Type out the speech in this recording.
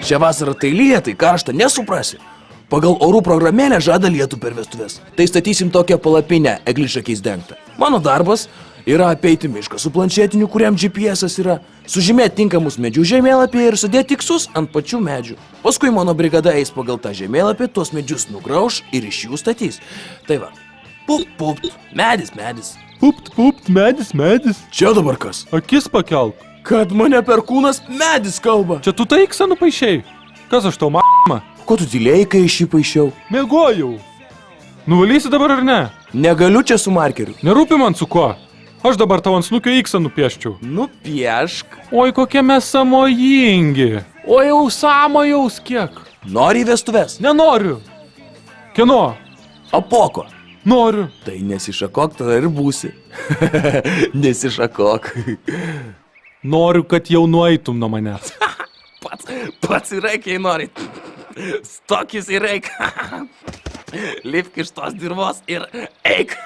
Šią vasarą tai lyja, tai karšta, nesuprasi. Pagal orų programėlę žada lietų per vestuves. Tai statysim tokią palapinę, eglišakiais dengtą. Mano darbas yra apeiti mišką su planšetiniu, kuriam GPS-as yra, sužymėti tinkamus medžių žemėlapyje ir sudėti tiksus ant pačių medžių. Paskui mano brigada eis pagal tą žemėlapį, tuos medžius nugrauš ir iš jų statys. Tai va, pupt, pupt, medis, medis. Pupt, pupt, medis, medis. Čia dabar kas? Akis pakelk. Kad mane per kūnas medis kalba. Čia tu tą X nupaišei. Kas aš tau m***ma? Ko tu tylėjai, kai iš jį paišiau? Mėgojau. Nuvalysi dabar ar ne? Negaliu čia su markeriu. Nerūpi man su kuo. Aš dabar tavo ant snukio X nupieščiau. Nupiešk. Oi, kokie mes samojingi. O jau samojaus kiek. Nori į vestuves? Nenoriu. Kieno? Apoko. Noriu. Tai nesišakok, tada ir būsi. Nesišakok. Noriu, kad jau nueitum nuo manęs. Pats ir reik, jei nori. Stokis ir reik. Lipk iš tos dirvos ir eik.